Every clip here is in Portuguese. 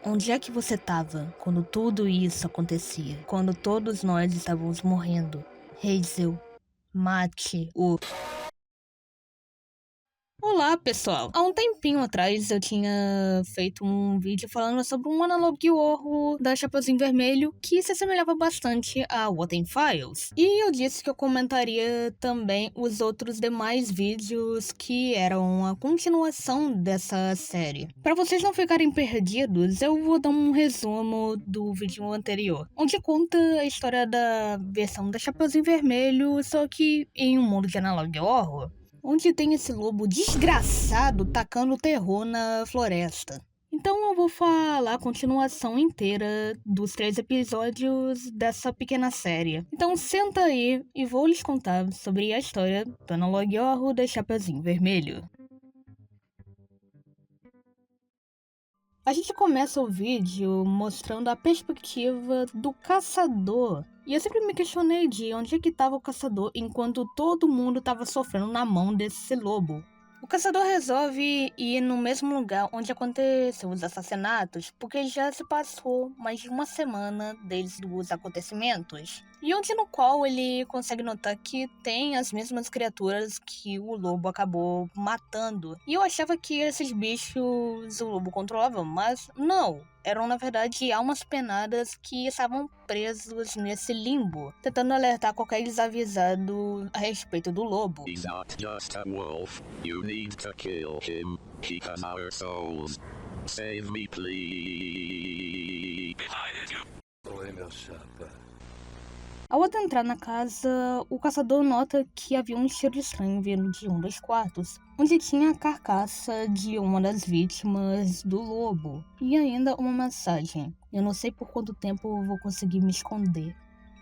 Onde é que você estava quando tudo isso acontecia? Quando todos nós estávamos morrendo? Hazel, mate o... Olá, pessoal! Há um tempinho atrás eu tinha feito um vídeo falando sobre um Analog War da Chapeuzinho Vermelho que se assemelhava bastante a What in Files. E eu disse que eu comentaria também os outros demais vídeos que eram a continuação dessa série. Para vocês não ficarem perdidos, eu vou dar um resumo do vídeo anterior, onde conta a história da versão da Chapeuzinho Vermelho, só que em um mundo de Analog War, onde tem esse lobo desgraçado tacando terror na floresta. Então eu vou falar a continuação inteira dos 3 episódios dessa pequena série. Então senta aí e vou lhes contar sobre a história do Analog War da Chapeuzinho Vermelho. A gente começa o vídeo mostrando a perspectiva do caçador. E eu sempre me questionei de onde é que estava o caçador enquanto todo mundo estava sofrendo na mão desse lobo. O caçador resolve ir no mesmo lugar onde aconteceu os assassinatos, porque já se passou mais de uma semana desde os acontecimentos. E onde no qual ele consegue notar que tem as mesmas criaturas que o lobo acabou matando. E eu achava que esses bichos o lobo controlava, mas não. Eram na verdade almas penadas que estavam presos nesse limbo, tentando alertar qualquer desavisado a respeito do lobo. He's not just a wolf. You need to kill him. He has our souls. Save me, please. Oi, meu chapa. Ao entrar na casa, o caçador nota que havia um cheiro estranho vindo de um dos quartos, onde tinha a carcaça de uma das vítimas do lobo, e ainda uma mensagem. Eu não sei por quanto tempo eu vou conseguir me esconder,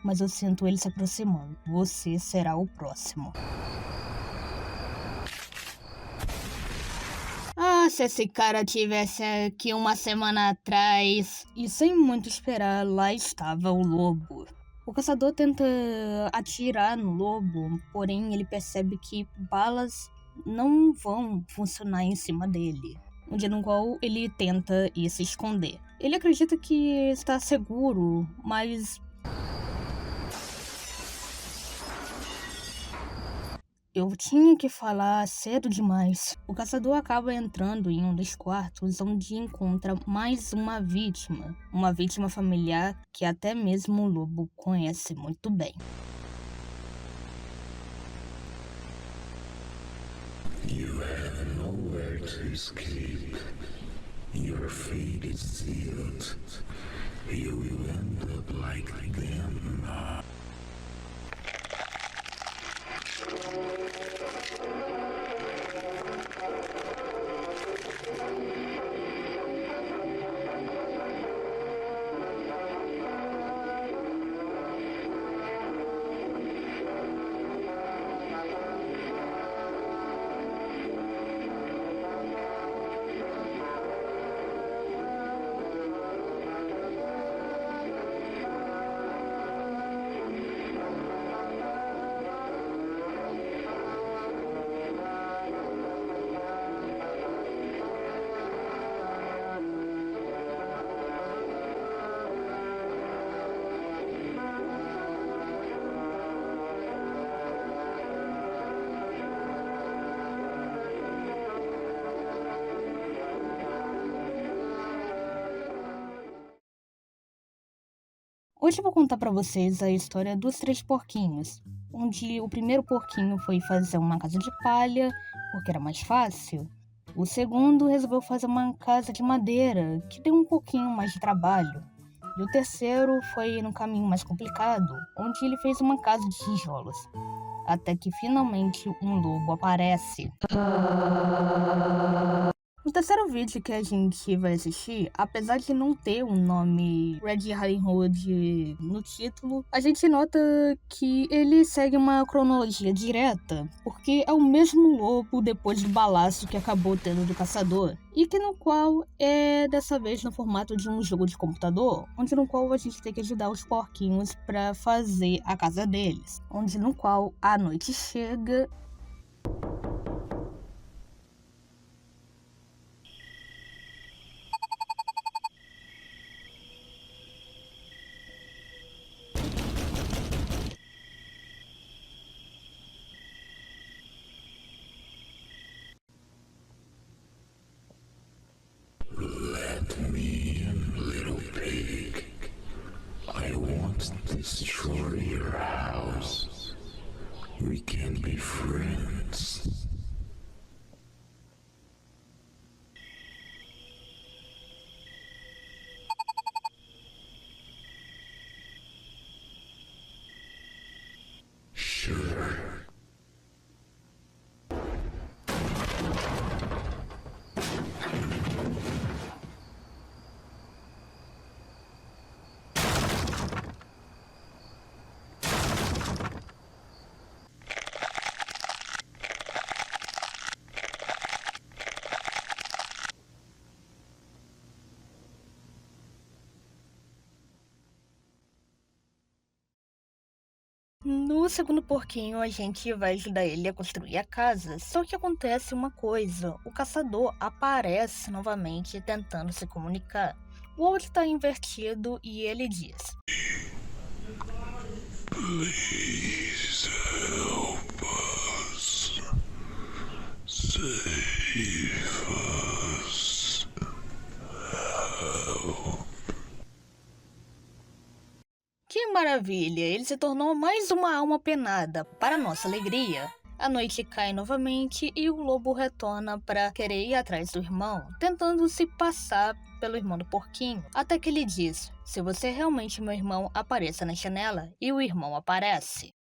mas eu sinto ele se aproximando. Você será o próximo. Ah, se esse cara tivesse aqui uma semana atrás. E sem muito esperar, lá estava o lobo. O caçador tenta atirar no lobo, porém ele percebe que balas não vão funcionar em cima dele, onde no qual ele tenta ir se esconder. Ele acredita que está seguro, mas eu tinha que falar cedo demais. O caçador acaba entrando em um dos quartos onde encontra mais uma vítima familiar que até mesmo o lobo conhece muito bem. You have nowhere to escape. Your fate is sealed. You will end up like them. Hoje eu vou contar pra vocês a história dos 3 porquinhos, onde o primeiro porquinho foi fazer uma casa de palha, porque era mais fácil. O segundo resolveu fazer uma casa de madeira, que deu um pouquinho mais de trabalho. E o terceiro foi no caminho mais complicado, onde ele fez uma casa de tijolos. Até que finalmente um lobo aparece. No terceiro vídeo que a gente vai assistir, apesar de não ter o nome Red Riding Hood no título, a gente nota que ele segue uma cronologia direta, porque é o mesmo lobo depois do balaço que acabou tendo do caçador, e que no qual é dessa vez no formato de um jogo de computador, onde no qual a gente tem que ajudar os porquinhos para fazer a casa deles, onde no qual a noite chega. destroy your house, we can be friends. Sure. No segundo porquinho, a gente vai ajudar ele a construir a casa, só que acontece uma coisa, o caçador aparece novamente tentando se comunicar. O áudio está invertido e ele diz: Please help us. Save us. Help. Que maravilha! Ele se tornou mais uma alma penada. Para nossa alegria, a noite cai novamente e o lobo retorna para querer ir atrás do irmão, tentando se passar pelo irmão do porquinho, até que ele diz: se você é realmente meu irmão, apareça na janela, e o irmão aparece.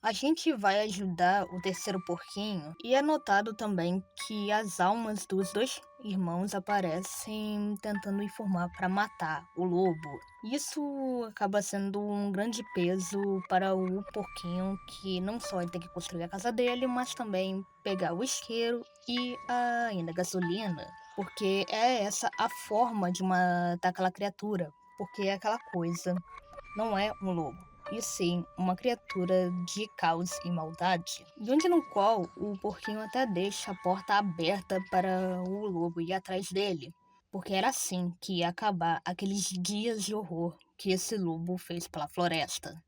A gente vai ajudar o terceiro porquinho e é notado também que as almas dos dois irmãos aparecem tentando informar para matar o lobo. Isso acaba sendo um grande peso para o porquinho, que não só ele tem que construir a casa dele, mas também pegar o isqueiro e ainda gasolina, porque é essa a forma de matar aquela criatura, porque é aquela coisa, não é um lobo, e sim uma criatura de caos e maldade, e onde no qual o porquinho até deixa a porta aberta para o lobo ir atrás dele, porque era assim que ia acabar aqueles dias de horror que esse lobo fez pela floresta.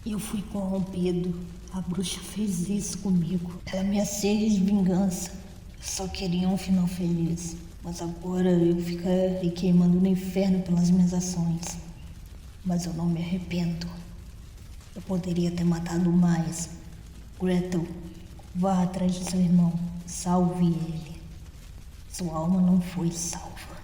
Eu fui corrompido. A bruxa fez isso comigo. Ela me acende de vingança. Eu só queria um final feliz. Mas agora eu ficarei queimando no inferno pelas minhas ações. Mas eu não me arrependo. Eu poderia ter matado mais. Gretel, vá atrás de seu irmão. Salve ele. Sua alma não foi salva.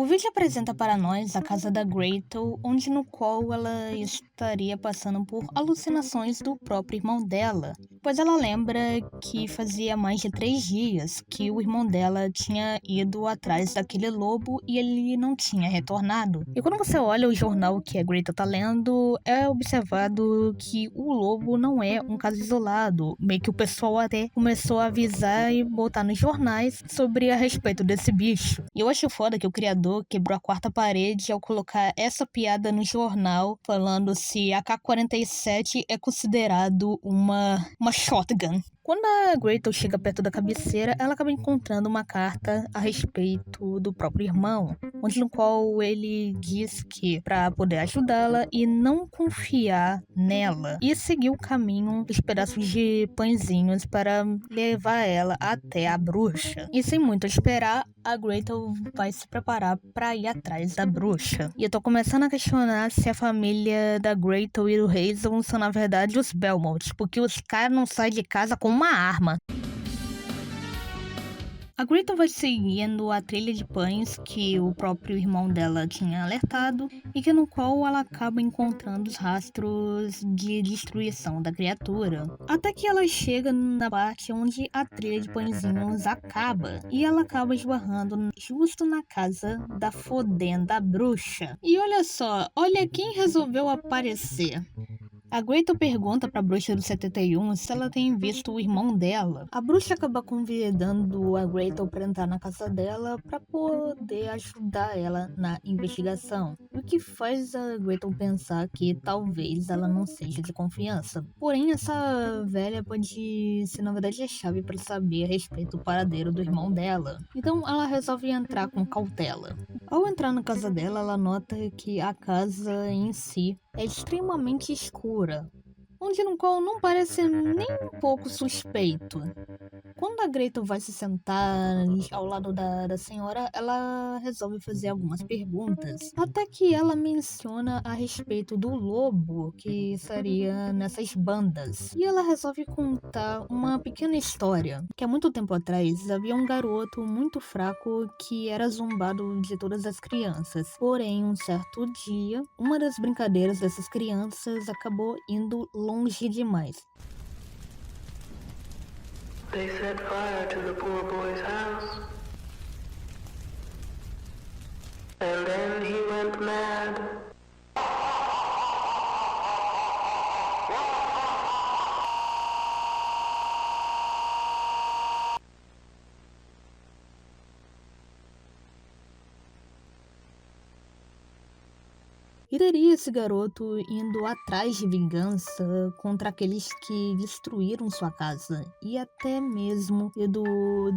O vídeo apresenta para nós a casa da Gretel, onde no qual ela estaria passando por alucinações do próprio irmão dela, pois ela lembra que fazia mais de 3 dias que o irmão dela tinha ido atrás daquele lobo e ele não tinha retornado. E quando você olha o jornal que a Gretel tá lendo, é observado que o lobo não é um caso isolado, meio que o pessoal até começou a avisar e botar nos jornais sobre a respeito desse bicho. E eu acho foda que o criador quebrou a quarta parede ao colocar essa piada no jornal, falando se a K-47 é considerado uma shotgun. Quando a Gretel chega perto da cabeceira, ela acaba encontrando uma carta a respeito do próprio irmão, onde no qual ele diz que para poder ajudá-la e não confiar nela e seguir o caminho dos pedaços de pãezinhos para levar ela até a bruxa. E sem muito esperar, a Gretel vai se preparar para ir atrás da bruxa. E eu tô começando a questionar se a família da Gretel e do Hazel são na verdade os Belmont, porque os caras não saem de casa com uma arma. A Gretel vai seguindo a trilha de pães que o próprio irmão dela tinha alertado e que no qual ela acaba encontrando os rastros de destruição da criatura. Até que ela chega na parte onde a trilha de pãezinhos acaba e ela acaba esbarrando justo na casa da fodenda bruxa. E olha só, olha quem resolveu aparecer. A Gretel pergunta pra bruxa do 71 se ela tem visto o irmão dela. A bruxa acaba convidando a Gretel pra entrar na casa dela pra poder ajudar ela na investigação, o que faz a Gretel pensar que talvez ela não seja de confiança. Porém, essa velha pode ser na verdade a chave pra saber a respeito do paradeiro do irmão dela. Então ela resolve entrar com cautela. Ao entrar na casa dela, ela nota que a casa em si é extremamente escura, onde no qual não parece nem um pouco suspeito. Quando a Gretel vai se sentar ao lado da senhora, ela resolve fazer algumas perguntas, até que ela menciona a respeito do lobo que estaria nessas bandas. E ela resolve contar uma pequena história, que há muito tempo atrás havia um garoto muito fraco que era zombado de todas as crianças. Porém, um certo dia, uma das brincadeiras dessas crianças acabou indo longe demais. They set fire to the poor boy's house. And then he went mad. E teria esse garoto indo atrás de vingança contra aqueles que destruíram sua casa e até mesmo indo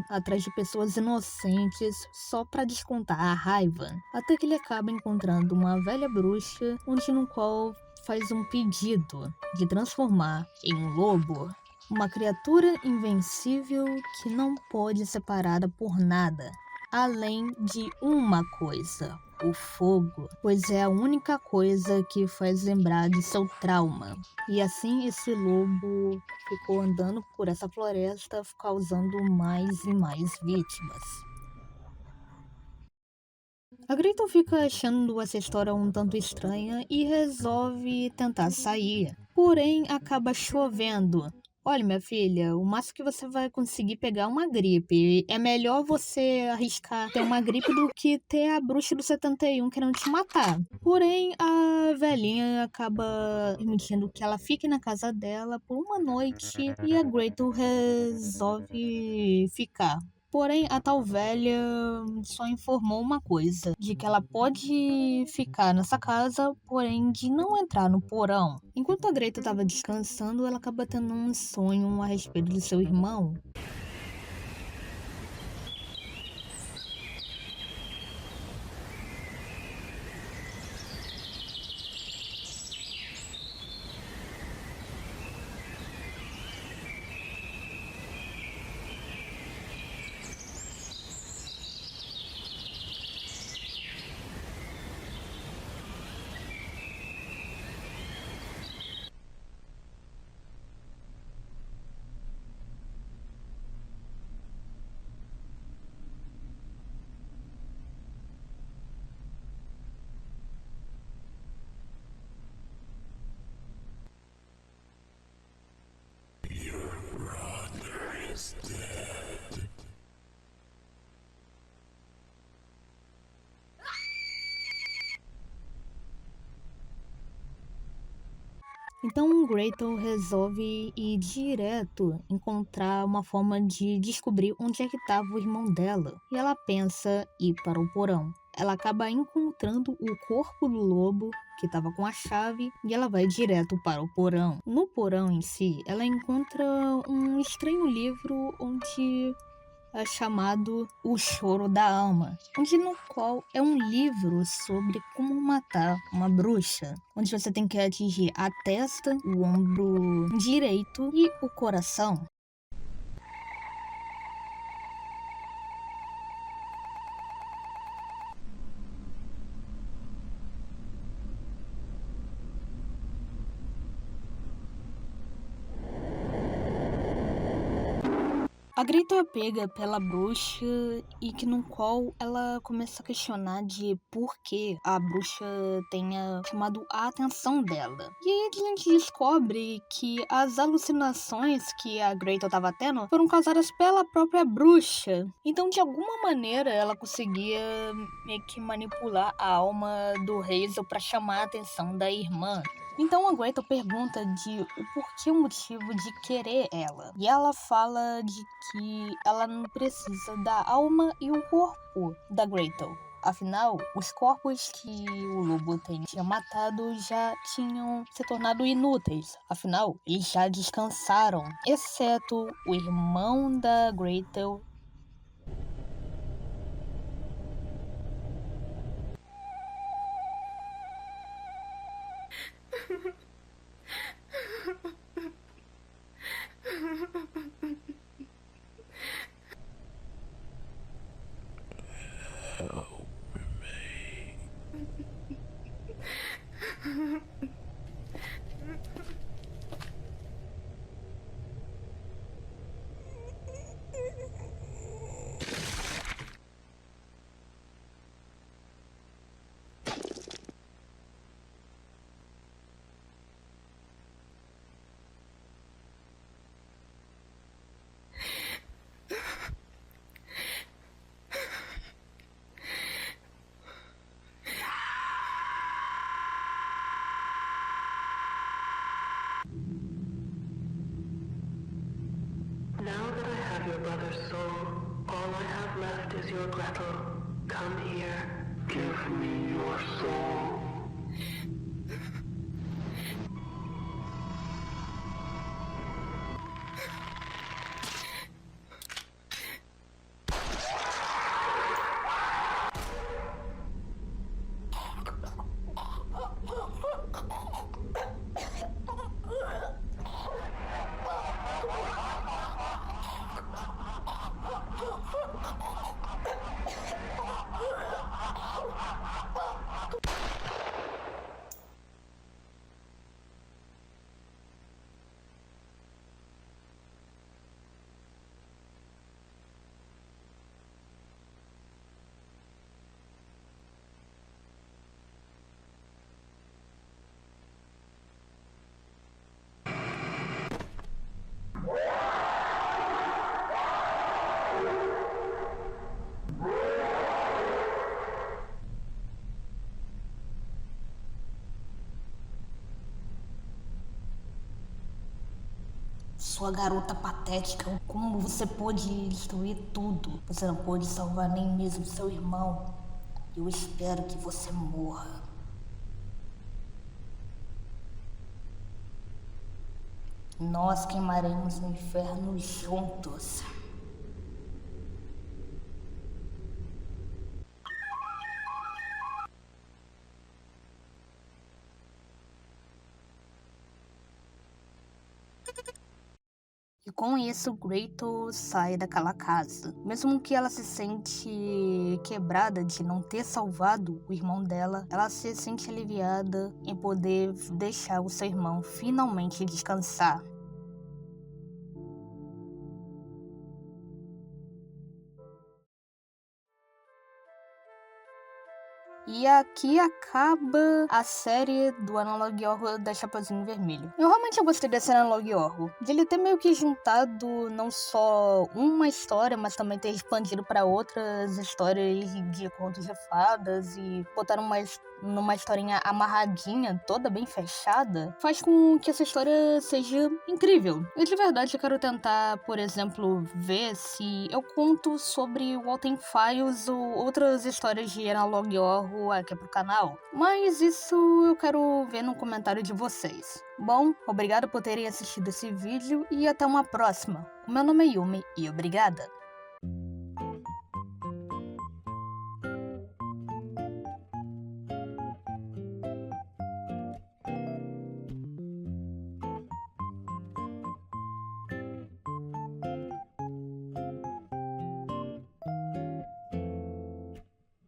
atrás de pessoas inocentes só para descontar a raiva. Até que ele acaba encontrando uma velha bruxa onde no qual faz um pedido de transformar em um lobo. Uma criatura invencível que não pode ser parada por nada, além de uma coisa: o fogo, pois é a única coisa que faz lembrar de seu trauma. E assim esse lobo ficou andando por essa floresta, causando mais e mais vítimas. A Gretel fica achando essa história um tanto estranha e resolve tentar sair. Porém, acaba chovendo. Olha, minha filha, o máximo que você vai conseguir pegar é uma gripe. É melhor você arriscar ter uma gripe do que ter a bruxa do 71 querendo te matar. Porém, a velhinha acaba permitindo que ela fique na casa dela por uma noite e a Gretel resolve ficar. Porém, a tal velha só informou uma coisa, de que ela pode ficar nessa casa, porém de não entrar no porão. Enquanto a Gretel estava descansando, ela acaba tendo um sonho a respeito de seu irmão. Então Gretel resolve ir direto encontrar uma forma de descobrir onde é que estava o irmão dela. E ela pensa ir para o porão. Ela acaba encontrando o corpo do lobo que estava com a chave e ela vai direto para o porão. No porão em si, ela encontra um estranho livro onde é chamado O Choro da Alma, no qual é um livro sobre como matar uma bruxa, onde você tem que atingir a testa, o ombro direito e o coração. A Gretel é pega pela bruxa e que no qual ela começa a questionar de por que a bruxa tenha chamado a atenção dela. E aí a gente descobre que as alucinações que a Gretel estava tendo foram causadas pela própria bruxa. Então, de alguma maneira, ela conseguia meio que manipular a alma do Hazel para chamar a atenção da irmã. Então a Gretel pergunta de o porquê, o motivo de querer ela. E ela fala de que ela não precisa da alma e o corpo da Gretel. Afinal, os corpos que o lobo tinha matado já tinham se tornado inúteis. Afinal, eles já descansaram, exceto o irmão da Gretel. Now that I have your brother's soul, all I have left is your Gretel. Come here. Give me your soul. Sua garota patética, como você pôde destruir tudo? Você não pôde salvar nem mesmo seu irmão. Eu espero que você morra. Nós queimaremos no inferno juntos. E com isso, Gretel sai daquela casa. Mesmo que ela se sente quebrada de não ter salvado o irmão dela, ela se sente aliviada em poder deixar o seu irmão finalmente descansar. E aqui acaba a série do Analog Horror da Chapeuzinho Vermelho. Eu realmente gostei desse Analog Horror, de ele ter meio que juntado não só uma história, mas também ter expandido para outras histórias de contos de fadas e botar numa historinha amarradinha, toda bem fechada, faz com que essa história seja incrível. E de verdade eu quero tentar, por exemplo, ver se eu conto sobre Walten Files ou outras histórias de Analog Horror aqui pro canal. Mas isso eu quero ver no comentário de vocês. Bom, obrigado por terem assistido esse vídeo e até uma próxima. O meu nome é Yumi e obrigada!